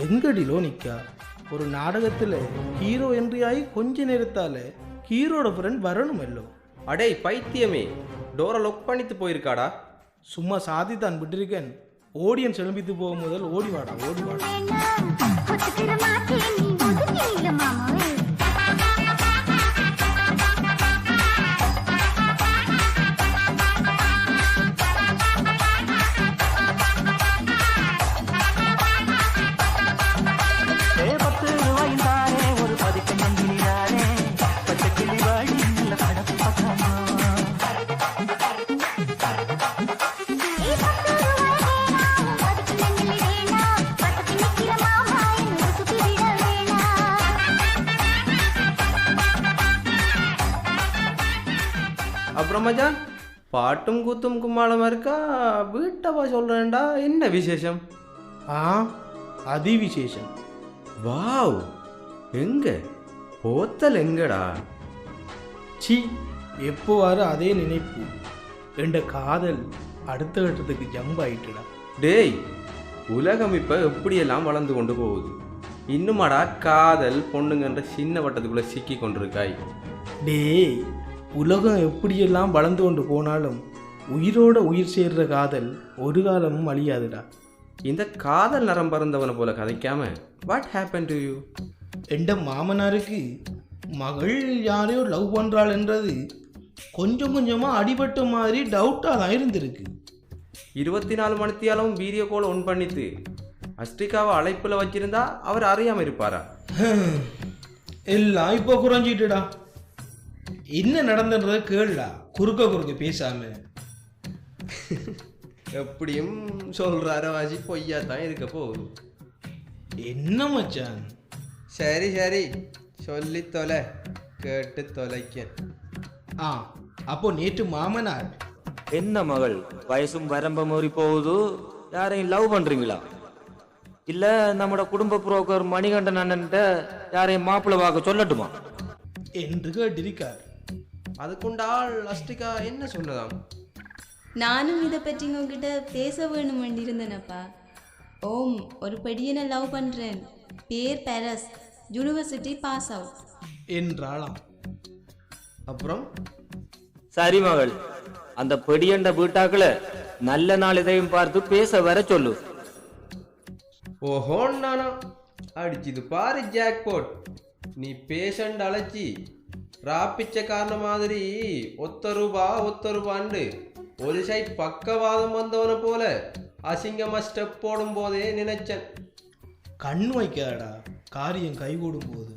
எங்கடிலோ நிற்கா. ஒரு நாடகத்தில் ஹீரோ என்ட்ரியாகி கொஞ்ச நேரத்தால் ஹீரோட ஃப்ரெண்ட் வரணுமல்லோ. அடே பைத்தியமே, டோரை லொக் பண்ணிட்டு போயிருக்காடா. சும்மா சாதி தான் விட்டுருக்கேன். ஓடியன்ஸ் எழும்பித்து போகும் முதல் ஓடிவாடா ஓடிவாடா. அப்புறம் மச்சான், பாட்டும் கூத்தும் கும்மாளமாக இருக்கா, வீட்டவா சொல்கிறேன்டா, என்ன விசேஷம்? அதி விசேஷம். வாவ், எங்க போத்தல் எங்கடா? சி, எப்போ வர அதே நினைப்பு. என்ற காதல் அடுத்த கட்டத்துக்கு ஜம்ப் ஆயிட்டுடா. டேய், உலகம் இப்போ எப்படியெல்லாம் வளர்ந்து கொண்டு போகுது. இன்னுமாடா காதல் பொண்ணுங்கன்ற சின்ன வட்டத்துக்குள்ளே சிக்கி கொண்டிருக்காய். டேய், உலகம் எப்படியெல்லாம் வளர்ந்து கொண்டு போனாலும் உயிரோட உயிர் சேர்ற காதல் ஒரு காலமும் அழியாதுடா. இந்த காதல் நரம் பறந்தவனை போல கதைக்காம வாட் ஹேப்பன் டு யூ? எந்த மாமனாருக்கு மகள் யாரையோ லவ் பண்ணுறாள் என்றது கொஞ்சம் கொஞ்சமாக அடிபட்ட மாதிரி டவுட்டாக தான் இருந்திருக்கு. 24 மணித்தியாலும் வீடியோ கால் ஒன் பண்ணிட்டு அஸ்டிகாவை அழைப்பில் வச்சிருந்தா அவர் அறியாமல் இருப்பாரா? எல்லாம் இப்போ குறைஞ்சிட்டுடா. என்ன நடந்தன்றத கேள்டா, குறுக்க பேசாம. எப்படியும் சொல்றாரோ வாசி பொய்யா தான் இருக்க போகுது. என்ன மச்சான்? சரி சரி, சொல்லி தொலை, கேட்டு தொலைக்க. அப்போ நேற்று மாமனார் என்ன மகள் வயசும் வரம்ப மாறி போகுது, யாரையும் லவ் பண்றீங்களா? இல்ல நம்மட குடும்ப புரோக்கர் மணிகண்டன் அண்ணன்ட்ட யாரையும் மாப்பிள்ளை பார்க்க சொல்லட்டுமா என்று கேட்டிருக்கார். அதுக்குண்டால் அஸ்டிகா என்ன சொன்னதாம்? நானும் இதை பற்றி உங்ககிட்ட பேச வேணும் இருந்தேனப்பா. ஓம், ஒரு படியனை லவ் பண்ணுறேன், பேர் பெரஸ், யூனிவர்சிட்டி பாஸ் அவுட் என்றாளாம். அப்புறம் சரி மகள், அந்த பெடியண்ட வீட்டாக்களை நல்ல நாள் இதையும் பார்த்து பேச வர சொல்லு. ஓஹோன் நானா அடிச்சுது பாரு ஜாக்பாட். நீ பேஷண்ட் அழைச்சி ராப்பிச்ச காரண மாதிரி ஒத்த ரூபாண்டு ஒரு சைட் பக்கவாதம் வந்தவனை போல அசிங்கமா ஸ்டெப் போடும் போதே நினைச்சேன். கண் வைக்காடா, காரியம் கைகூடும் போது.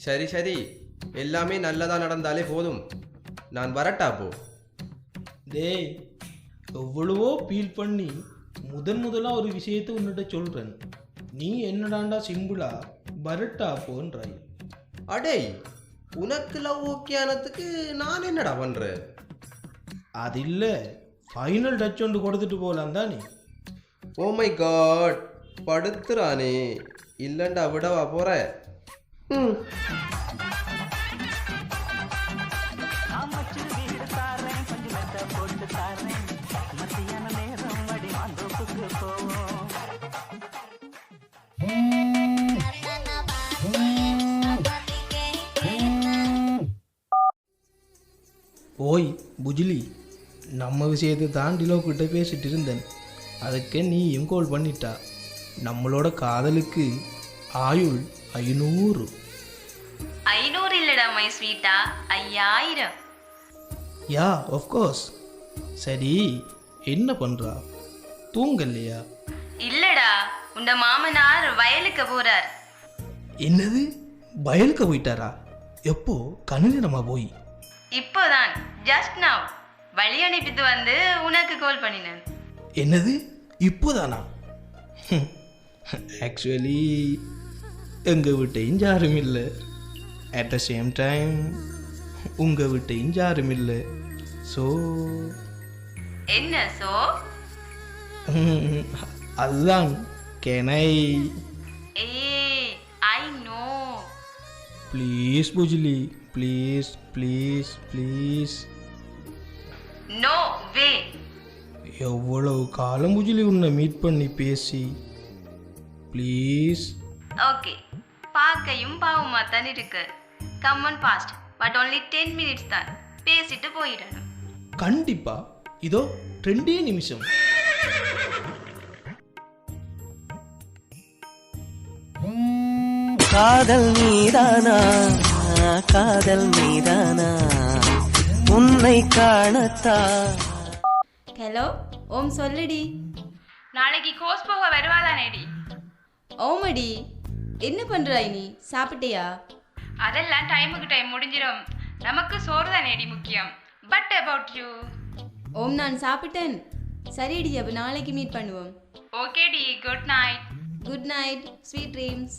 சரி சரி, எல்லாமே நல்லதா நடந்தாலே போதும், நான் வரட்டா போ. டேய், எவ்வளவோ ஃபீல் பண்ணி முதலா ஒரு விஷயத்தை உன்னிட்ட சொல்றேன். நீ என்னடாண்டா சிம்பிளா வரட்டா போன்றாய். அடே, உனக்கு லவ் ஓகேயானதுக்கு நான் என்னடா பண்றேன்? அது இல்லை, ஃபைனல் டச் ஒன்று கொடுத்துட்டு போகலாம் தானே. ஓ மை காட், படுத்துறானே, இல்லைண்டா விடவா போற? ஓய் புஜிலி, நம்ம விஷயத்தை தான் டிலோக்கிட்ட பேசிட்டு இருந்தேன். அதுக்கு நீயும் கோல் பண்ணிட்டா. நம்மளோட காதலுக்கு ஆயுள் 500. 500 இல்லடா மை ஸ்வீட்டா, 5000. யா ஆஃப்கோர்ஸ். சரி, என்ன பண்ணுறா? தூங்கலையா? இல்லடா, உண்ட மாமனார் வயலுக்கு போறார். என்னது, வயலுக்கு போயிட்டாரா? எப்போ? கணிதமா போய்? இப்போதான், ஜஸ்ட் நவ். வழி அனுப்பிட்டு வந்து உனக்கு கால் பண்ணினேன். என்னது, இப்போதானா? ஆக்சுவலி எங்கள் வீட்டையும் யாரும் இல்லை. அட் த சேம் டைம் உங்கள் வீட்டையும் யாரும் இல்லை. ஸோ என்ன சோ? அதுதான். கேனை ஐ நோ. ப்ளீஸ் புஜிலி, ப்ளீஸ் ப்ளீஸ் ப்ளீஸ். No way. எவ்வளவு காலம் புஜிலி உன்னை மீட் பண்ணி பேசி ப்ளீஸ். ஓகே, பார்க்கையும் பாவமா தான் இருக்கு. கம்மன் பாஸ்ட், பட் only 10 minutes தான். பேசிட்டு போயிடணும். கண்டிப்பா. இதோ 2 நிமிஷம். காதல் மீதானா, காதல் மீதானா, உன்னை காணத்தா. ஹலோ, ஓம் சொல்லுடி. நாளைக்கு கோர்ஸ் போக வருவாதானேடி? ஓமடி, என்ன பண்றாய் நீ? சாப்பிட்டியா? அதெல்லாம் டைமுக்கு டைம் முடிஞ்சிடும். நமக்கு சோறு தானேடி முக்கியம். But about you? ஓம், நான் சாப்பிட்டேன். சரிடி, அப்போ நாளைக்கு மீட் பண்ணுவோம். ஓகேடி, good night. Good night, sweet dreams.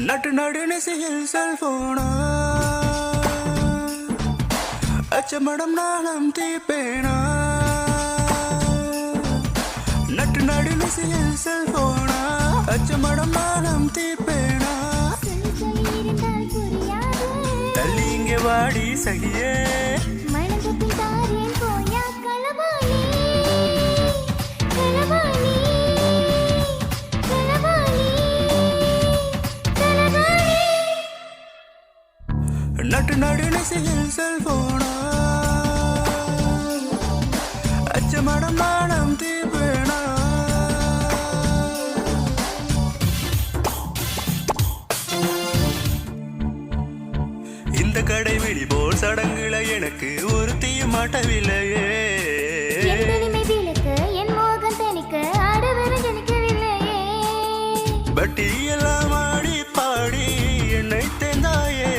நட்டு நடுநிசையில் செல்போனா, அச்சமடம் நாளம் தீப்பேனா. நட்டு நடுநிசையில் செல்போனா, அச்சமடம் நாளம் தீப்பேனா. தள்ளி இங்கே வாடி சகியே, நட்டு நடுநிசையில் செல்போனா, அச்சமடம் நாணம் தீப்பேனா. இந்த கடைவிழி போல் சடங்குல எனக்கு ஒரு தீய மாட்டவில்லையே. பட்டி எல்லாம் ஆடி பாடி என்னை தேர்ந்தாயே.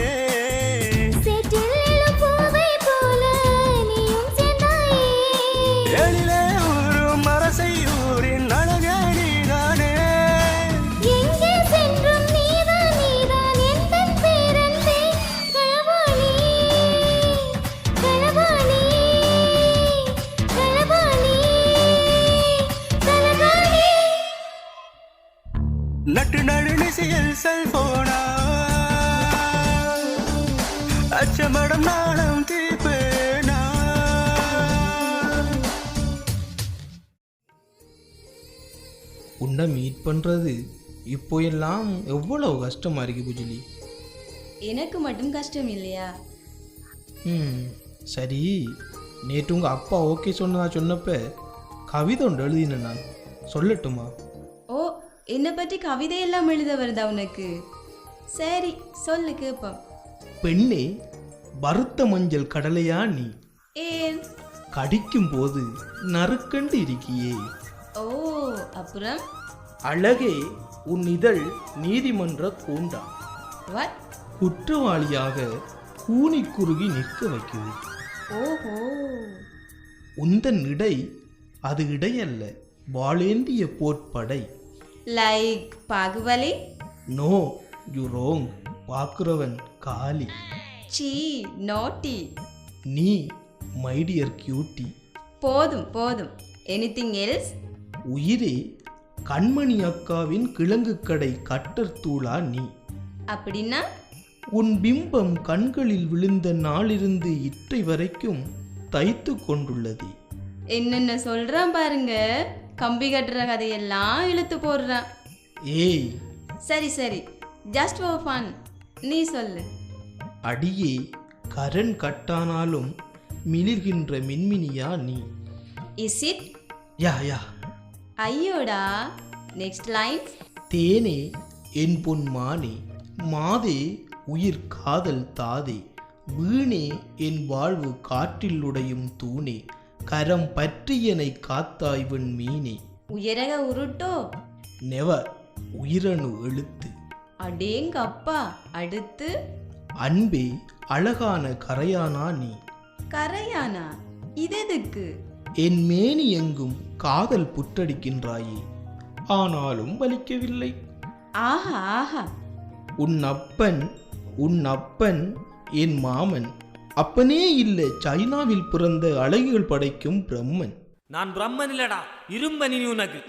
எழிலே ஊரும் அரசையூரின் அழகே நீதானே. நட்டு நடுநிசையில் செல்போனா, அச்சமடம் நாணம் தீப்பேனா. உன்னை மீட் பண்ணுறது இப்போ எல்லாம் எவ்வளவு கஷ்டமாக இருக்கு புஜிலி. எனக்கு மட்டும் கஷ்டம் இல்லையா? சரி, நேற்று உங்கள் அப்பா ஓகே சொன்னப்ப கவிதை ஒன்று எழுதினேன், நான் சொல்லட்டுமா? ஓ, என்னை பற்றி கவிதையெல்லாம் எழுத வருதா உனக்கு? சரி, சொல்லு கேட்போம். பெண்ணே, வறுத்த மஞ்சள் கடலையா நீ, ஏன் கடிக்கும் போது நறுக்கண்டு இருக்கியே. ஓ, அப்புறம் அழகே, உன் இதழ் நீதிமன்ற கூண்டா, வாட்? குற்றவாளியாக கூனி குறுகி நிற்க வைக்குது. ஓஹோ, உந்தன் இடை அது இடையல்ல, வாளேந்திய போர்ப்படை. Like Baahubali? No, you wrong. பார்க்குறவன் காலி. சீ, நாட்டி. நீ மை டியர் கியூட்டி. போதும் போதும். Anything else? உயிரே, கண்மணி அக்காவின் கிழங்கு கடை கட்டர் தூளா நீ. அப்படின்னா? உன் பிம்பம் கண்களில் விழுந்த நாளிருந்து இற்றை வரைக்கும் தைத்து கொண்டுள்ளது. என்னென்ன சொல்றான் பாருங்க. கம்பி கட்டுற கதையெல்லாம் இழுத்து போடுறான். ஏய், சரி சரி, ஜஸ்ட் ஃபார் ஃபன். நீ சொல்லு. அடியே, கரண் கட்டானாலும் மிளிர்கின்ற மின்மினியா நீ. Is it? Yeah yeah. ஐயோடா, நெக்ஸ்ட் லைன். தேனே, என் பொன் மானே, மாதே, உயிர் காதல் தாதே, வீணே, என் வாழ்வு காற்றில் உடையும் தூணே, கரம் பற்றியனை காத்தாய்வன் மீனே. உயரக உருட்டோ? நெவர், உயிரணு எழுத்து. அடேங்கப்பா. அடுத்து? அன்பே, அழகான கரையானா நீ. கரையானா? இதெதுக்கு? என் மேனி எங்கும் காதல் புற்றடிக்கின்றாயே, ஆனாலும் வலிக்கவில்லை. ஆஹா ஆஹா. உன் அப்பன் என் மாமன். அப்பனே இல்லை, சைனாவில் பிறந்த அழகுகள் படைக்கும் பிரம்மன். நான் பிரம்மன் இல்லடா, இரும்பனி நீ உனக்கு.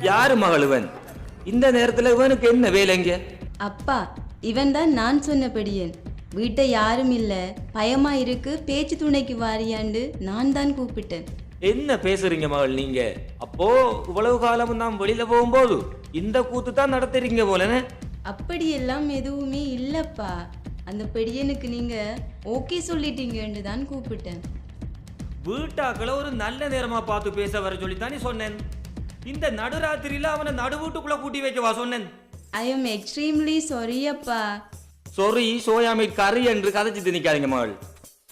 யாரு மகள் இவன்? இந்த நேரத்துல இவனுக்கு என்ன வேலைங்க? அப்பா இவன் தான் நான் சொன்ன படியன். வீட்டை யாரும் இல்ல, பயமா இருக்கு, பேச்சு துணைக்கு வாரியாண்டு நான் தான் கூப்பிட்டேன். என்ன பேசுறீங்க மகள் நீங்க? அப்போ இவ்வளவு காலமும் நாம் வெளியில போகும்போது இந்த கூத்து தான் நடத்துறீங்க போலனே. அப்படியெல்லாம் எதுவுமே இல்லப்பா. அந்த பெடியனுக்கு நீங்க ஓகே சொல்லிட்டீங்கன்னு தான் கூப்பிட்டேன். வீட்டாக்களை ஒரு நல்ல நேரமா பார்த்து பேச வர சொல்லித்தானே சொன்னேன். இந்த நடுராத்திரியில அவனை நடுவீட்டுக்குள்ள கூட்டி வைக்கவா சொன்னேன்? ஐ எம் எக்ஸ்ட்ரீம்லி சாரி அப்பா. சொரி சோயாமீட் கறி என்று கதைச்சு திணிக்காதீங்க மகள்.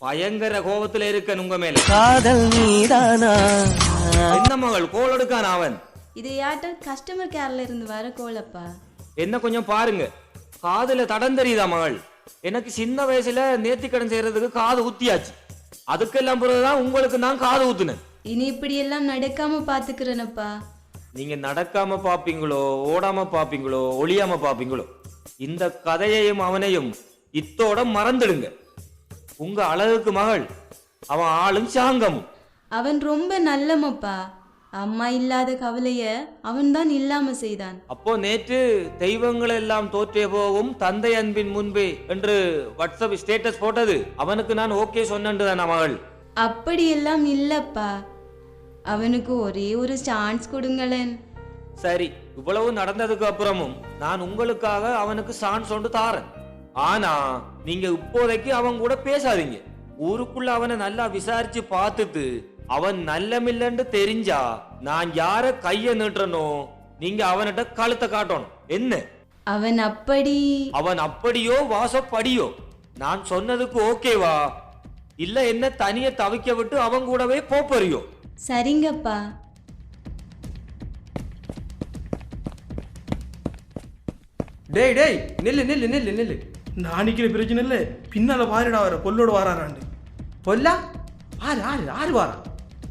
பயங்கர கோபத்துல இருக்க உங்க மேல. காதல் நீதானா? என்ன மகள் கோல் எடுக்கான் அவன்? இது யார்ட்ட கஸ்டமர் கேர்ல இருந்து வர கோலப்பா. என்ன கொஞ்சம் பாருங்க, காதுல தடம் தெரியுதா மகள்? எனக்கு சின்ன வயசுல நேர்த்திக்கடன் செய்யறதுக்கு காது ஊத்தியாச்சு. அதுக்கெல்லாம் பிறகுதான் உங்களுக்கு நான் காது ஊத்துனேன். இனி இப்படி எல்லாம் நடக்காம பாத்துக்கிறேனப்பா. நீங்க நடக்காம பாப்பீங்களோ, ஓடாம பாப்பீங்களோ, ஒளியாம பாப்பீங்களோ, இந்த கதையையும் அவனையும் இத்தோட மறந்துடுங்க. உங்க அழகுக்கு மகள் அவன் ஆளும் சாங்கமும். அவன் ரொம்ப நல்லமப்பா. அம்மா இல்லாத கவலைய அவன் தான் இல்லாம செய்தான். அப்போ நேற்று தெய்வங்கள் எல்லாம் தோற்றே போகும் தந்தை அன்பின் முன்பே என்று வாட்ஸ்அப் ஸ்டேட்டஸ் போட்டது அவனுக்கு நான் ஓகே சொன்னேன் மகள். அப்படியெல்லாம் இல்லப்பா. அவனுக்கு ஒரே ஒரு சான்ஸ் கொடுங்களேன். சரி, இவ்வளவு நடந்ததுக்கு அப்புறமும் நான் உங்களுக்காக அவனுக்கு சான்ஸ் ஒன்று தாரேன். ஆனா நீங்க இப்போதைக்கு அவன் கூட பேசாதீங்க. ஊருக்குள்ள அவனை நல்லா விசாரிச்சு பார்த்துட்டு அவன் நல்லமில்லன்னு தெரிஞ்சா நான் யார கைய நீட்டுறனோ நீங்க அவன்கிட்ட கழுத்தை காட்டணும். என்ன அவன் அப்படியோ வாசப்படியோ நான் சொன்னதுக்கு ஓகேவா? இல்ல என்ன தனிய தவிக்க விட்டு அவன் கூடவே போறியோ? சரிங்கப்பா. டேய் டேய் நில்லு நில்லு நில்லு நில்லு. நான் நிக்கிற பிரச்சனை இல்லை, பின்னால பாருடா வர கொல்லோட வாராராண்டு. பொல்லா? ஆறு ஆறு ஆறு வாரா?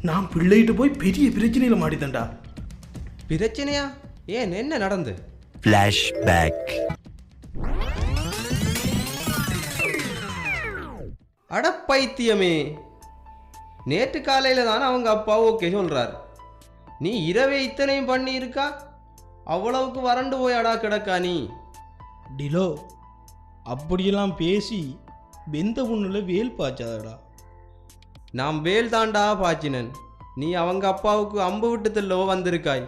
நான் பிள்ளைகிட்ட போய் பெரிய பிரச்சனையில மாட்டித்தண்டா. பிரச்சனையா? ஏன் என்ன நடந்து? ஃபிளாஷ்பேக். அடப்பைத்தியமே, நேற்று காலையில தான் அவங்க அப்பா ஓகே சொல்றாரு. நீ இரவே இத்தனையும் பண்ணி இருக்கா? அவ்வளவுக்கு வறண்டு போய் அடா கிடக்கா நீ? டிலோ, அப்படியெல்லாம் பேசி வெந்த புண்ணுல வேல் பாய்ச்சாதடா. நாம் வேல் தாண்டா பாச்சினன். நீ அவங்க அப்பாவுக்கு அம்பு விட்டுத்தல்லோ வந்திருக்காய்.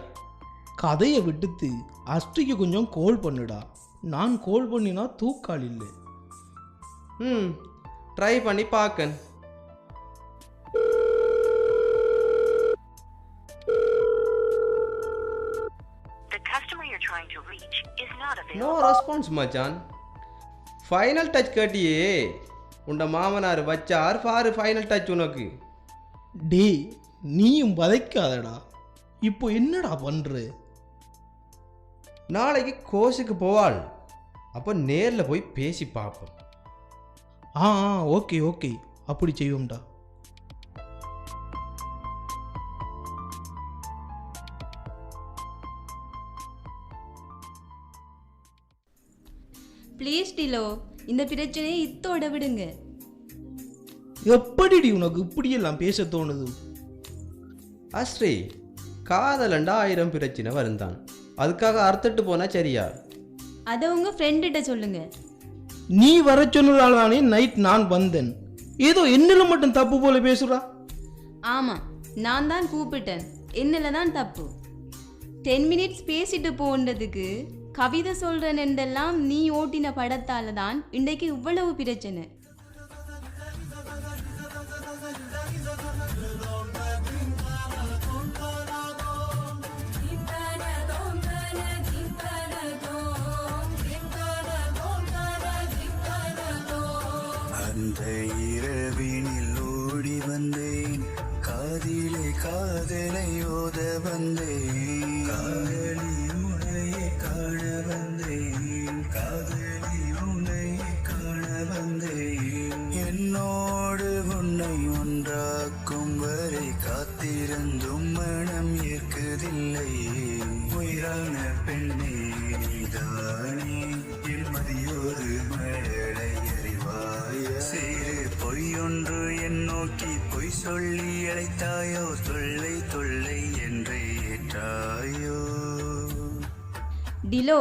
கதையை விட்டுத்து அஸ்ட்ரிக்கு கொஞ்சம் கோல் பண்ணுடா. நான் கோல் பண்ணினா தூக்கால் இல்லை. ட்ரை பண்ணி பார்க்கன். நோ ரெஸ்பான்ஸ் மச்சான். ஃபைனல் டச் கேட்டியே, உண்ட மாமனார் வச்சார் பாரு ஃபைனல் டச் உனக்கு. டே, நீயும் வதைக்காதடா. இப்போ என்னடா பண்ற? நாளைக்கு கோஷுக்கு போவாள். அப்போ நேரில் போய் பேசி பார்ப்போம். ஓகே ஓகே, அப்படி செய்வோம்டா. ப்ளீஸ் டிலோ, இந்த பிரச்சனையை இத்தோட விடுங்க. எப்படிடி உனக்கு இப்படியெல்லாம் பேச தோணுது? அஸ்ரீ, காதலண்டா 1000 பிரச்சனை வருந்தான். அதுக்காக அறுத்துட்டு போனா சரியா? அதை உங்க ஃப்ரெண்டுகிட்ட சொல்லுங்க. நீ வர சொன்னதால் தானே நைட் நான் வந்தேன். ஏதோ என்னில மட்டும் தப்பு போல பேசுறா. ஆமா, நான் தான் கூப்பிட்டேன். என்னில தான் தப்பு. 10 மினிட்ஸ் பேசிட்டு போன்றதுக்கு கவிதை சொல்றேன் என்றெல்லாம் நீ ஓட்டின படத்தால தான் இன்றைக்கு இவ்வளவு பிரச்சனை. அந்த இரவினில் ஓடி வந்தேன், காதிலே காதலை ஓத வந்தேன், காதலி உன்னையே காண வந்தேன், காதலி உன்னையே காண வந்தேன். என்னோடு உன்னை ஒன்றாக்கும் வரை காத்திருந்தும் மனம் ஏற்கதில்லை. உயிரான பெண்ணே நீதானே, என் மதியோரு மழலை அறிவாய, சிறு பொய்யோ ஒன்று என் நோக்கி பொய் சொல்லி அழைத்தாயோ தொல்லை தொல்லை என்றே ஏற்றாயோ டிலோ,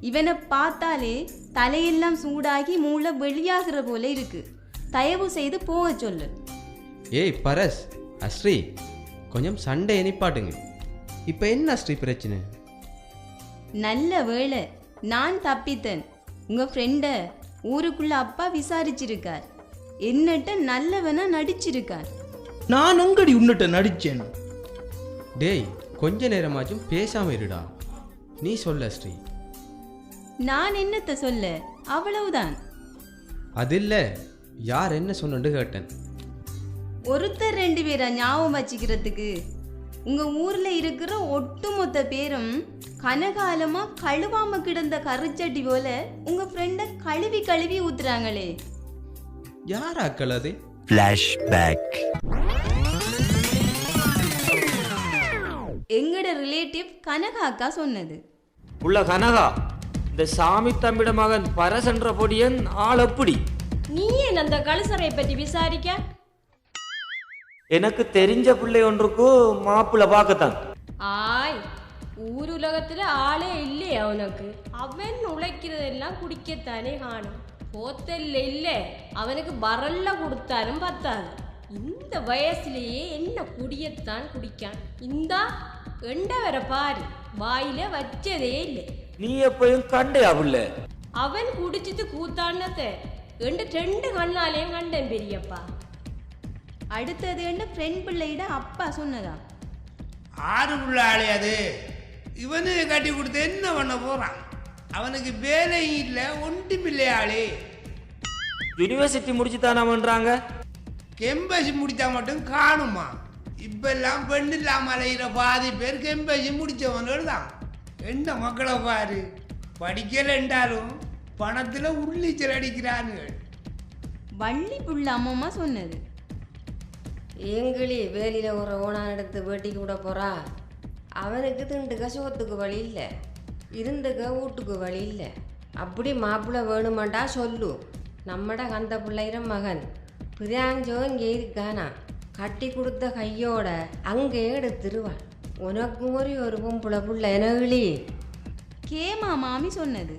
இவனை பார்த்தாலே தலையெல்லாம் சூடாகி மூளை வெளியாகிற போல இருக்கு. தயவு செய்து போக சொல்லு. ஏய் பரஸ், அஸ்ரீ கொஞ்சம் சண்டை நிப்பாட்டுங்க. இப்போ என்ன அஸ்ரீ பிரச்சனை? நல்ல வேளை நான் தப்பித்தேன். உங்க ஃப்ரெண்ட ஊருக்குள்ள அப்பா விசாரிச்சிருக்கார். என்னட்ட நல்லவனா நடிச்சிருக்கார். நான் எங்கடி உன்னிட்ட நடிச்சேன்? டேய் கொஞ்ச நேரமாச்சும் பேசாம இருடா. நீ சொல்ல அஸ்ரீ. நான் என்னத்த சொல்ல, அவ்வளவுதான். அது இல்லை, யார் என்ன சொன்னு கேட்டேன். ஒருத்தர் 2 பேரா ஞாபகம் வச்சுக்கிறதுக்கு? உங்க ஊர்ல இருக்கிற ஒட்டுமொத்த பேரும் கனகாலமா கழுவாம கிடந்த கருச்சட்டி போல உங்க ஃப்ரெண்ட கழுவி கழுவி ஊத்துறாங்களே. யாராக்கள் அது? ஃப்ளாஷ்பேக். எங்கட ரிலேட்டிவ் கனகா அக்கா சொன்னது. உள்ள கனகா, இந்த சாமி தம்பிட மகன் பரசென்ற பொடியன் ஆள் எப்படி? நீ ஏன் அந்த கழுசரை பற்றி விசாரிக்க? எனக்கு தெரிஞ்ச பிள்ளை ஒன்றுக்கு மாப்பிள்ளை பார்க்கத்தான். ஆய், ஊருலகத்துல ஆளே இல்லையா உனக்கு? அவன் உழைக்கிறதெல்லாம் குடிக்கத்தானே காணும். போத்தல்ல இல்லை, அவனுக்கு பரல்ல கொடுத்தாலும் பத்தாது. இந்த வயசுலயே என்ன குடியத்தான் குடிக்கான். இந்தா எண்ட வர பாரு, வாயில வச்சதே இல்லை. நீ எப்பயும் கண்டையா பிள்ளை? அவன் குடிச்சிட்டு கூத்தானத்தை 2 கண்ணாலையும் கண்டேன் பெரியப்பா. அடுத்தது என்ன ஃப்ரெண்ட் பிள்ளையிட அப்பா சொன்னதா? 6 பிள்ளாளே அது. இவனு கட்டி கொடுத்து என்ன பண்ண போறான்? அவனுக்கு வேலையும் இல்லை, ஒன்றும் இல்லையாளே. யூனிவர்சிட்டி முடிச்சு தானே பண்றாங்க. கெம்பசி முடித்தா மட்டும் காணுமா? இப்பெல்லாம் பெண் இல்லாமல் அலைகிற பாதி பேர் கெம்பசி முடித்தவன்கள் தான். என்ன மக்களை பாரு, படிக்கல என்றாலும் பணத்தில் உள்ளிச்சல் அடிக்கிறார்கள். வள்ளி புள்ள அம்மம்மா சொன்னது. எங்களி வேலியில் ஒரு ஓனான் எடுத்து வெட்டிக்கு விட போகிறா. அவனுக்கு திண்டுக்க சோத்துக்கு வழி இல்லை, இருந்துக்க வீட்டுக்கு வழி இல்லை. அப்படி மாப்பிள்ளை வேணுமாண்டா சொல்லு. நம்மட கந்த பிள்ளைகிற மகன் பிரியாஞ்சோ இங்கே இருக்கானா, கட்டி கொடுத்த கையோட அங்கே எடுத்துருவான். உனக்கு ஒரு பொம்பளை பிள்ளை எனகளி. கேமா மாமி சொன்னது.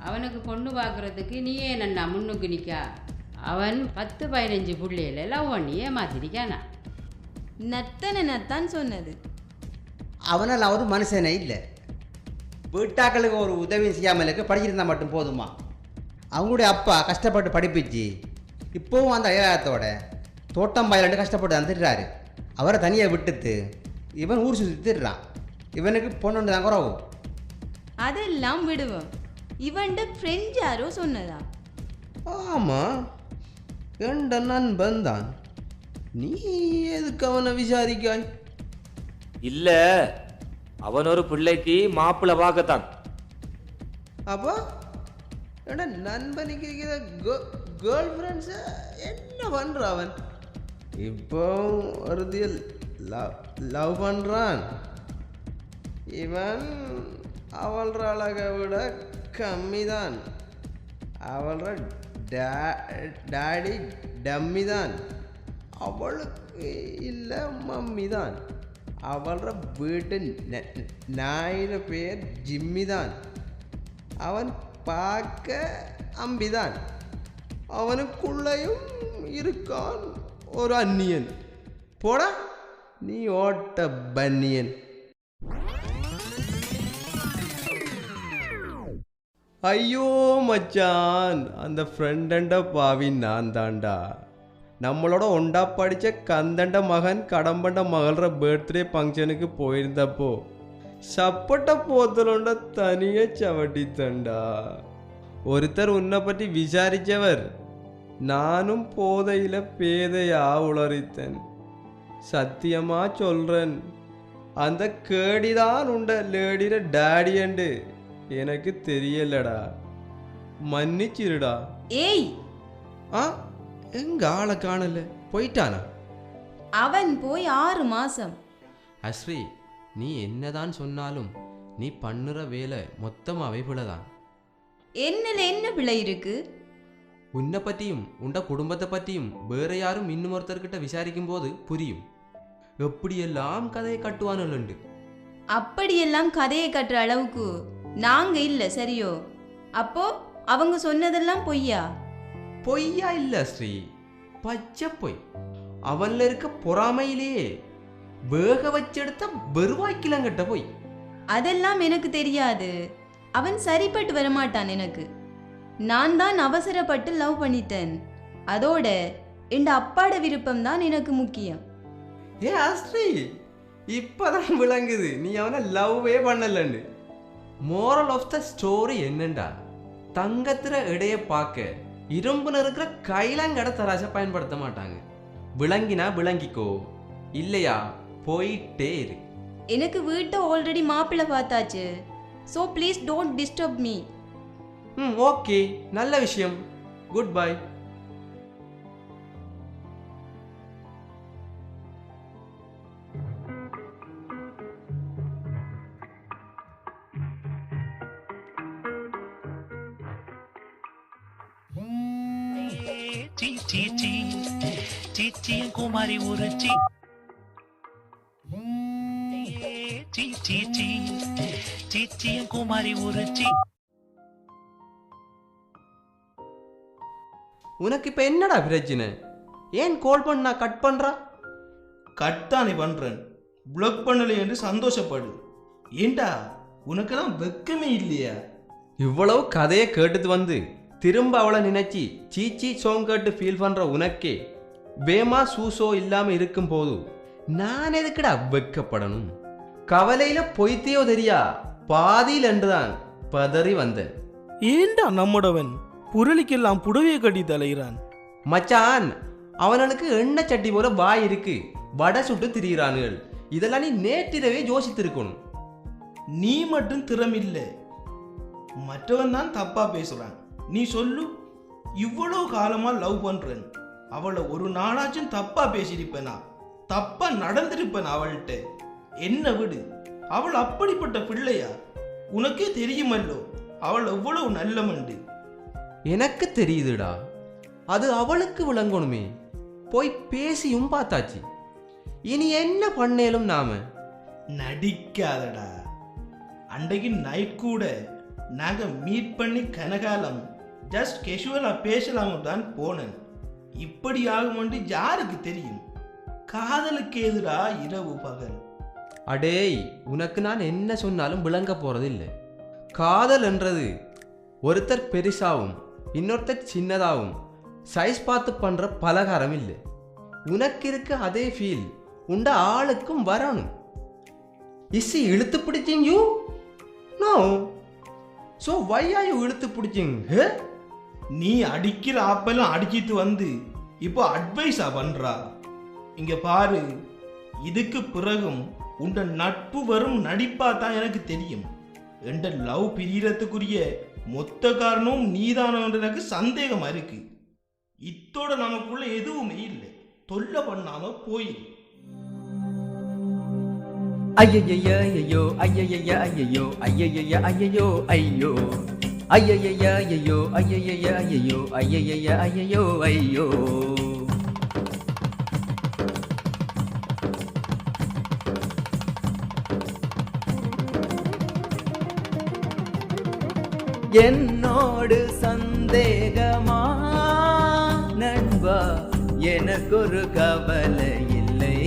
அவனுக்கு பொண்ணு பார்க்குறதுக்கு நீயே நன்னா முன்னுக்கு நிற்கா. அவன் 10-15 பிள்ளையில லவ் பண்ணி ஏமாத்திருக்கானா. நத்தான் சொன்னது. அவனால் ஒரு மனுஷனே இல்லை. வீட்டாக்களுக்கு ஒரு உதவி செய்யாமலுக்கு படிச்சிருந்தா மட்டும் போதுமா? அவங்களுடைய அப்பா கஷ்டப்பட்டு படிப்பிச்சு இப்போவும் அந்த அயலாரத்தோட தோட்டம் பயிலண்டு கஷ்டப்பட்டு வந்துடுறாரு. அவரை தனியாக விட்டுட்டு இவன் ஊர் சுற்றி திடுறான். இவனுக்கு பொண்ணு தான் குறவு. அதெல்லாம் விடுவோம். இவன்ட ஃப்ரெண்ட் யாரோ சொன்னதா? ஆமாம், எந்த நண்பன் தான். நீ எதுக்கு அவனை விசாரிக்காய்? இல்ல, அவன் ஒரு பிள்ளைக்கு மாப்பிள்ளை பார்க்கத்தான். அப்போ என்ன நண்பனுக்கு இருக்கிற கேர்ள் ஃப்ரெண்ட்ஸை என்ன பண்ணுற அவன்? இப்போ ஒருதில் லவ் பண்ணுறான். இவன் அவள்ற அழகை விட கம்மி தான். அவள்ற டாடி டம்மி தான். அவளுக்கு இல்லை மம்மி தான். அவள்ற வீட்டு நாயிர பேர் ஜிம்மி தான். அவன் பார்க்க அம்பிதான். அவனுக்குள்ளையும் இருக்கான் ஒரு அந்நியன். போடா நீ ஓட்ட பன்னியன். ஐயோ மச்சான், அந்த ஃப்ரெண்டண்ட பாவி நான் தாண்டா. நம்மளோட ஒண்டா படித்த கந்தண்ட மகன் கடம்பண்ட மகள பர்த்டே ஃபங்க்ஷனுக்கு போயிருந்தப்போ சப்பட்ட போத்தலோண்ட தனிய சவட்டித்தண்டா. ஒருத்தர் உன்னை பற்றி விசாரித்தவர், நானும் போதையில் பேதையா உளறித்தேன். சத்தியமா சொல்கிறேன், அந்த கேடிதான் உண்ட லேடிர டாடியண்டு எனக்கு தெரியலடா. மன்னிச்சிருடா. ஏய், ஆ எங்க ஆளை காணல, போயிட்டானா? அவன் போய் 6 மாசம். அஸ்ரீ, நீ என்னதான் சொன்னாலும் நீ பண்ணுற வேலை மொத்தமாகவே பிழைதான். என்னல என்ன பிள்ளை இருக்கு? உன்னை பற்றியும் உண்ட குடும்பத்தை பற்றியும் வேற யாரும் இன்னொருத்தர்கிட்ட விசாரிக்கும் போது புரியும் எப்படியெல்லாம் கதையை கட்டுவானுண்டு. அப்படியெல்லாம் கதையை கட்டுற அளவுக்கு நாங்க இல்ல, சரியோ? அப்போ அவங்க சொன்னதெல்லாம் பொய்யா? பொய்யா இல்ல ஸ்ரீ, பச்சை பொய். அவன்ல இருக்க பொறாமையிலேயே வேக வச்செடுத்த வெறுவாய்க்கிலங்கிட்ட போய். அதெல்லாம் எனக்கு தெரியாது. அவன் சரிப்பட்டு வரமாட்டான் எனக்கு. நான் தான் அவசரப்பட்டு லவ் பண்ணிட்டேன். அதோட என் அப்பாட விருப்பம் தான் எனக்கு முக்கியம். ஏ அஸ்ரீ, இப்பதான் விளங்குது நீ அவனை லவ்வே பண்ணலன்னு. மோரல் ஆஃப் த ஸ்டோரி என்னண்டா, தங்கத்திர இடைய பார்க்க இரும்புல இருக்கிற கைலாங்கட தராசை பயன்படுத்த மாட்டாங்க. விளங்கினா விளங்கிக்கோ, இல்லையா போயிட்டே இரு. எனக்கு வீட்டை ஆல்ரெடி மாப்பிள்ளை பார்த்தாச்சு. So please don't disturb me. Okay, நல்ல விஷயம். Good bye. குமாரி ஒரு குமாரி ஒரு உனக்கு இப்ப என்னடா பிரச்சனை? ஏன் கால் பண்ணா கட் பண்றா? கட் தானே பண்றேன். பிளாக் பண்ணலை என்று சந்தோஷப்படு. ஏண்டா உனக்கெல்லாம் வெக்கமே இல்லையா? இவ்வளவு கதையை கேட்டுட்டு வந்து திரும்ப அவளை நினைச்சி சீச்சி சோங் கேட்டு ஃபீல் பண்ற உனக்கே வேமா சூசோ இல்லாம இருக்கும் போது நான் எதுக்குடா வெக்கப்படணும்? கவலையில பொய்த்தையோ தெரியா பாதியில் என்றுதான் பதறி வந்தேன். ஏண்டா நம்முடவன் புரளிக்கெல்லாம் புடவையை கட்டி தலைகிறான்? மச்சான், அவனுக்கு எண்ணெய் சட்டி போல வாய் இருக்கு, வடை சுட்டு திரிகிறானுகள். இதெல்லாம் நீ நேற்றிரவே யோசித்திருக்கணும். நீ மட்டும் திறமில்லை, மற்றவன் தான் தப்பா பேசுறான். நீ சொல்லு, இவ்வளவு காலமா லவ் பண்றேன், அவளை ஒரு நாளாச்சும் தப்பா பேசியிருப்பேனா? தப்பா நடந்திருப்பேன் அவள்கிட்ட? என்ன விடு, அவள் அப்படிப்பட்ட பிள்ளையா? உனக்கே தெரியுமல்லோ அவள் எவ்வளவு நல்லமண்டு. எனக்கு தெரியுதுடா, அது அவளுக்கு விளங்கணுமே. போய் பேசியும் பார்த்தாச்சு. இனி என்ன பண்ணேலும் நாம? நடிக்காதடா. அன்றைக்கு நைட் கூட நாங்க மீட் பண்ணி கனகாலம் ஜஸ்ட் கேஷுவலா பேசலாம தான் போனேன். இப்படி ஆகுமென்று யாருக்கு தெரியும்? காதலுக்கு எதிரா இரவு பகல். அடேய், உனக்கு நான் என்ன சொன்னாலும் விளங்க போறதில்லை. காதல் என்றது ஒருத்தர் பெருசாவும் இன்னொருத்தர் சின்னதாகவும் சைஸ் பார்த்து பண்ற பலகாரம் இல்லை. உனக்கு இருக்க அதே ஃபீல் உண்ட ஆளுக்கும் வரணும். இசி இழுத்து பிடிச்சிங் you? No. So why are you இழுத்து பிடிச்சிங்? நீ அடிக்கிற ஆப்பெல்லாம் அடிச்சிட்டு வந்து இப்போ அட்வைஸா பண்றா? இங்க பாரு, இதுக்கு பிறகும் உண்ட நட்பு வரும் நடிப்பா தான் எனக்கு தெரியும். என்ற லவ் பிரியறதுக்குரிய மொத்த காரணம் நீதானோ என்று எனக்கு சந்தேகமா இருக்கு. இத்தோட நமக்குள்ள எதுவுமே இல்லை. தொல்லை பண்ணாம போயிரு. ஐயையோ ஐயையோ ஐயையோ ஐயையோ ஐயையோ ஐயோ ஐயையோ ஐயையோ ஐயையோ ஐயையோ ஐயையோ ஐயோ. என்னோடு சந்தேகமா நண்பா, எனக்கொரு கவலை இல்லை,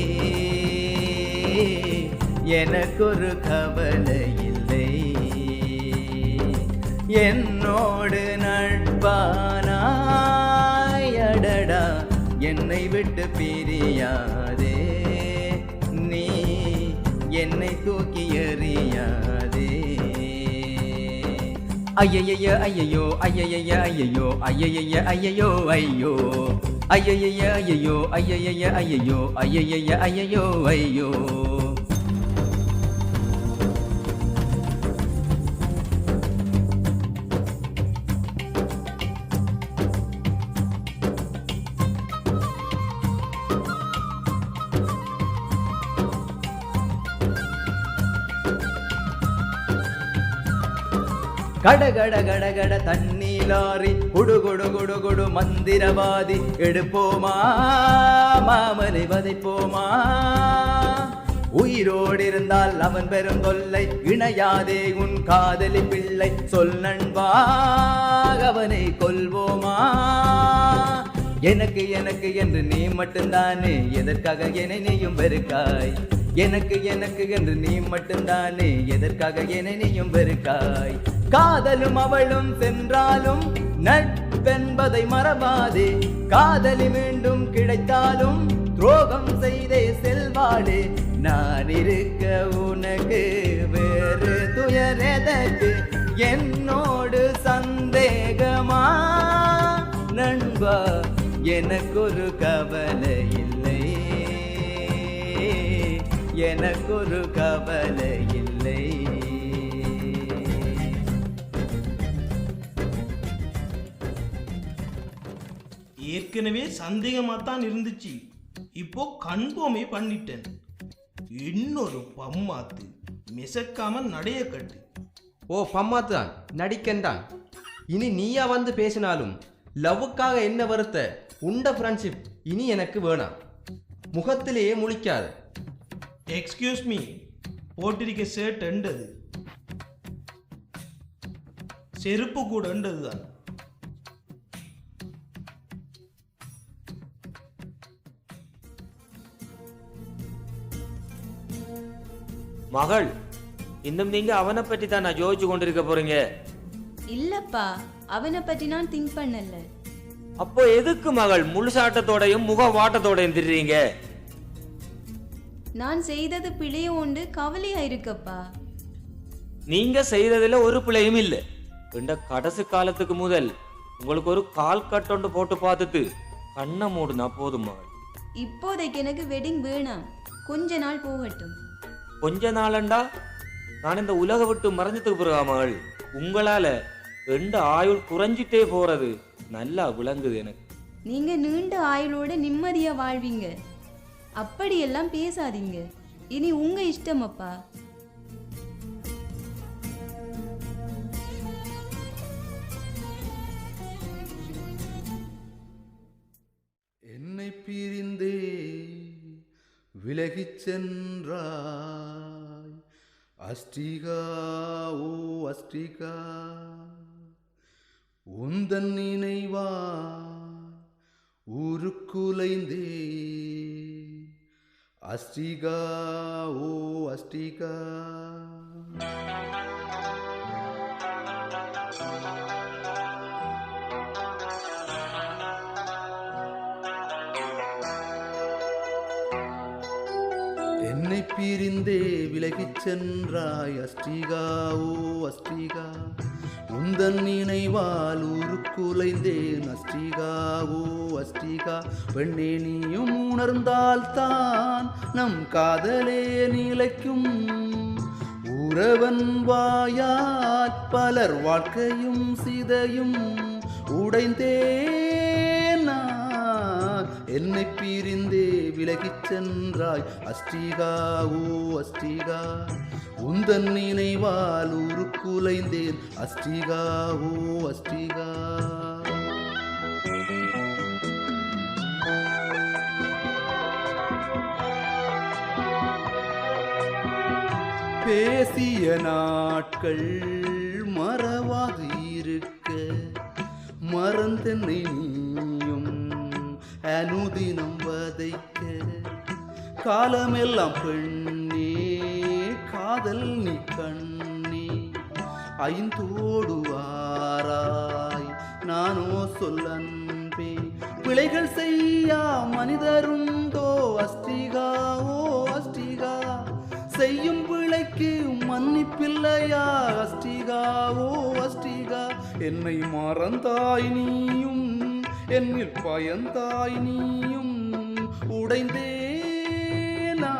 எனக்கொரு கவலை இல்லை. என்னோடு நட்பானாயடடா, என்னை விட்டு பிரியாதே, நீ என்னை தூக்கி எறியாதே. ஐயையோ ஐயையோ ஐயையோ ஐயையோ ஐயையோ ஐயையோ ஐயோ ஐயையோ ஐயையோ ஐயையோ ஐயையோ ஐயையோ ஐயையோ ஐயோ. கட கட கட கட தண்ணீர் லாரி குடு குடு குடு குடு மந்திரவாதி எடுப்போமா மாமனை வதைப்போமா உயிரோடு இருந்தால் அவன் பெரும் தொல்லை இணையாதே உன் காதலி பிள்ளை சொல் நண்பா அவனை கொல்வோமா எனக்கு எனக்கு என்று நீ மட்டும்தானே எதற்காக என்னை நீயும் வெறுக்காய் எனக்கு எனக்கு என்று நீ மட்டும்தானே எதற்காக என்னை நீயும் வெறுக்காய் காதலும் அவளும் சென்றாலும் நட்பென்பதை மறவாதே காதலி மீண்டும் கிடைத்தாலும் துரோகம் செய்தே செல்வாடே நான் இருக்க உனக்கு வேறு துயர் எதற்கு என்னோடு சந்தேகமா நண்பா எனக்கொரு கவலை இல்லை எனக்கொரு கவலை இல்லை ஏற்கனவே சந்தேகமாத்தான் இருந்துச்சு, இப்போ கன்ஃபார்மே பண்ணிட்டேன். இன்னொரு பம்மாத்து மிசக்காம நடைய கட்டு. ஓ பம்மாத்து தான் நடிக்கன்றான். இனி நீயா வந்து பேசினாலும் லவ்வுக்காக என்ன வருத்த உண்ட ஃப்ரெண்ட்ஷிப் இனி எனக்கு வேணாம். முகத்திலேயே முழிக்காது. எக்ஸ்கியூஸ் மீ, போட்டிருக்க ஷர்ட் என்றது செருப்பு கூட என்றதுதான். மகள், இன்னும் நீங்க அவனை பற்றி தான் நான் யோசிச்சு கொண்டிருக்க போறீங்க? இல்லப்பா, அவனை பற்றி நான் திங்க் பண்ணல. அப்போ எதுக்கு மகள் முழுசாட்டத்தோடையும் முக வாட்டத்தோடையும் திரிறீங்க? நான் செய்தது பிழைய உண்டு கவலையா இருக்கப்பா. நீங்க செய்ததுல ஒரு பிழையும் இல்லை. இந்த கடைசி காலத்துக்கு முதல் உங்களுக்கு ஒரு கால் கட்டொண்டு போட்டு பார்த்துட்டு கண்ணை மூடுனா போதும் மகள். இப்போதைக்கு எனக்கு வெட்டிங் வேணாம், கொஞ்ச நாள் போகட்டும். கொஞ்ச நாளண்டா நான் இந்த உலக விட்டு மறைஞ்சதுக்கு பிறகு மகள் உங்களால எந்த ஆயுள் குறைஞ்சிட்டே போறது நல்லா விளங்குது எனக்கு. நீங்க நீண்ட ஆயுளோட நிம்மதியா வாழ்வீங்க. அப்படியெல்லாம் பேசாதீங்க. இனி உங்க இஷ்டம் அப்பா. என்னை பிரிந்தே விலகிச் சென்றாய் அஷ்டிகா, ஓ அஷ்டிகா, உந்தன் நினைவா உருக்குலைந்தே அஷ்டிகா, ஓ அஷ்டிகா. என்னை பிரிந்தே விலகிச் சென்றாய் அஷ்டிகா, ஓ அஷ்டிகா, உந்தன் நினைவால் உருக்குலைந்தேன் அஷ்டிகா, ஓ அஷ்டிகா. பெண்ணே நீயும் உணர்ந்தால்தான் நம் காதலே நிலைக்கும். உறவன் வாயால் பலர் வாழ்க்கையும் சிதையும். உடைந்தேன் நான் என்னை பிரிந்தே விலகிச் சென்றாய் அஷ்டிகா, ஓ அஷ்டிகா, உந்தன் நினைவால் உருக்குலைந்தேன் அஷ்டிகா, ஓ அஷ்டிகா. பேசிய நாட்கள் மறவாது இருக்க மறந்தென்னை நீயும் அனுதினம் வதைக்க. காலமெல்லாம் பெண்ணே காதல் நீ கண்ணே ஐந்தோடு வாராய் நானோ சொல்லன்பே. பிழைகள் செய்யா மனிதருண்டோ அஷ்டிகா, ஓ அஷ்டிகா, செய்யும் பிழைக்கு மன்னிப்பில்லையா அஷ்டிகா, ஓ அஷ்டிகா. என்னை மறந்தாய் நீயும் என்னில் பயந்தாய் நீயும். உடைந்தேனா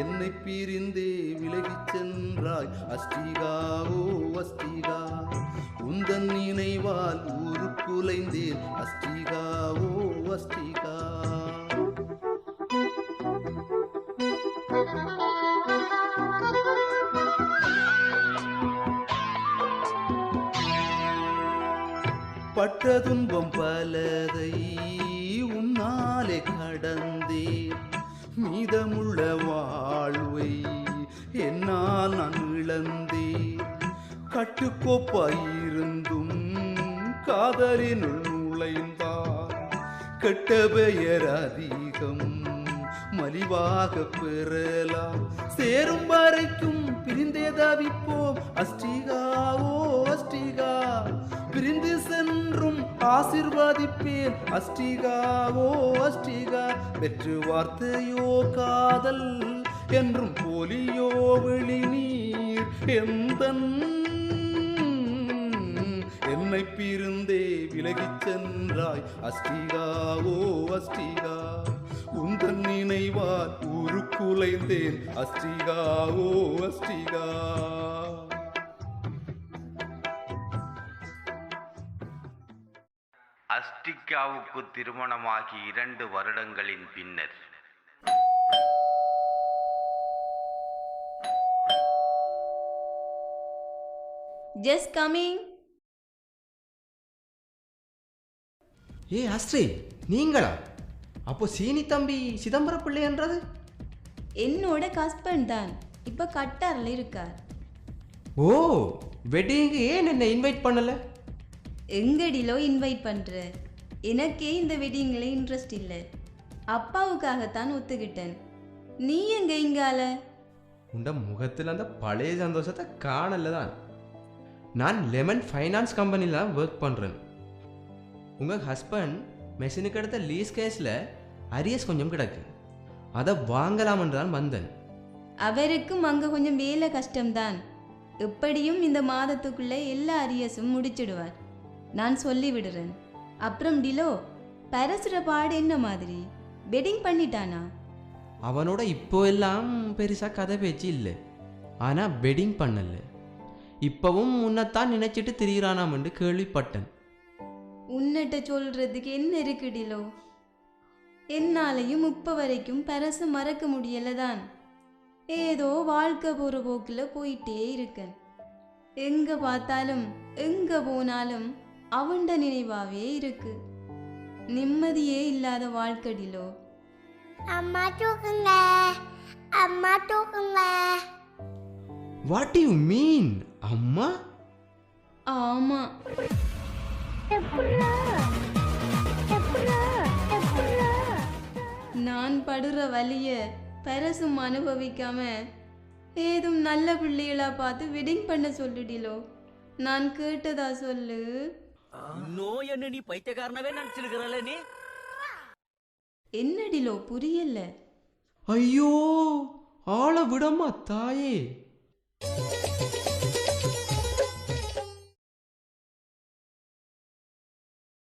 என்னை பிரிந்தே விலகிச் சென்றாய் அஷ்டிகா, ஓ அஷ்டிகா, உந்தன் நினைவால் உருக்குலைந்தேன் அஷ்டிகா, ஓ அஷ்டிகா. பட்ட துன்பம் பலதை உன்னாலே கடந்தேன். மீதமுள்ள வாழ்வை என்னால் நான் இழந்தேன். கட்டுக்கோப்பாயிருந்தும் காதலினுள் நுழைந்தார். கெட்ட பெயர் அதிகம் மலிவாக பெறலாம். சேரும் வரைக்கும் பிரிந்தே தவிப்போம் அஷ்டிகா ஓ அஷ்டிகா. பிரிந்து சென்றும் ஆசிர்வதிப்பேன் அஷ்டிகா ஓ அஷ்டிகா. வெற்று வார்த்தையோ காதல் என்றும் போலியோ விழி நீர் எந்தன் என்னை பிரிந்தே விலகிச் சென்றாய் அஷ்டிகா ஓ அஷ்டிகா. உந்தன் நினைவால் உருக்குலைந்தேன் அஷ்டிகா ஓ அஷ்டிகா. அஷ்டிகாவுக்கு திருமணமாகி 2 வருடங்களின் பின்னர் ஜஸ்ட் கமிங். ஏ அஸ்ரீ, நீங்களா? அப்போ சீனி தம்பி சிதம்பர பிள்ளை என்றது? என்னோட ஹஸ்பண்ட் தான், இப்போ கட்டாரில் இருக்கார். ஓ, வெட்டிங்கு ஏன் என்ன இன்வைட் பண்ணல? எங்கடிலோ இன்வைட் பண்ணுற, எனக்கே இந்த வெட்டிங்கில் இன்ட்ரெஸ்ட் இல்லை. அப்பாவுக்காகத்தான் ஒத்துக்கிட்டேன். நீ எங்க இங்கால? உண்ட முகத்தில் அந்த பழைய சந்தோஷத்தை காணல தான். நான் லெமன் ஃபைனான்ஸ் கம்பெனியில் தான் ஒர்க் பண்ணுறேன். உங்கள் ஹஸ்பண்ட் மெஷினுக்கு எடுத்த லீஸ் கேஸில் அரியஸ் கொஞ்சம் கிடக்கு, அதை வாங்கலாமென்று தான் வந்தேன். அவருக்கும் அங்கே கொஞ்சம் வேலை கஷ்டம்தான். எப்படியும் இந்த மாதத்துக்குள்ளே எல்லா அரியஸும் முடிச்சிடுவார். நான் சொல்லி விடுறேன். அப்புறம் டிலோ, பரசுற பாடு என்ன மாதிரி? வெட்டிங் பண்ணிட்டானா? அவனோட இப்போ எல்லாம் பெருசாக கதை பேச்சு இல்லை, ஆனால் வெட்டிங் பண்ணல. இப்போவும் உன்னைத்தான் நினைச்சிட்டு திரியிறானாமென்று கேள்விப்பட்டேன். உன்னிட்ட சொல்றதுக்கு என்ன இருக்குடிலோ? என்னாலையும் இப்போ வரைக்கும் பரசு மறக்க முடியலதான். ஏதோ வாழ்க்கை போகிற போக்கில் போயிட்டே இருக்கேன். எங்க பார்த்தாலும் எங்க போனாலும் அவன்ட நினைவாவே இருக்கு. நிம்மதியே இல்லாத வாழ்க்கடிலோ. அம்மா தூக்குங்க, அம்மா தூக்குங்க. வாட் டு யூ மீன் அம்மா? ஆமா, நான் படுற வலிய பரசும் அனுபவிக்காம ஏதும் நல்ல பிள்ளைகளா பார்த்து வெட்டிங் பண்ண சொல்லுடிலோ. நான் கேட்டதா சொல்லு. நோய் என்ன நீ பைத்தியக்காரனவே நினைச்சிருக்கிறல்ல நீ? என்னடிலோ புரியல? ஐயோ, ஆள விடம்மா தாயே.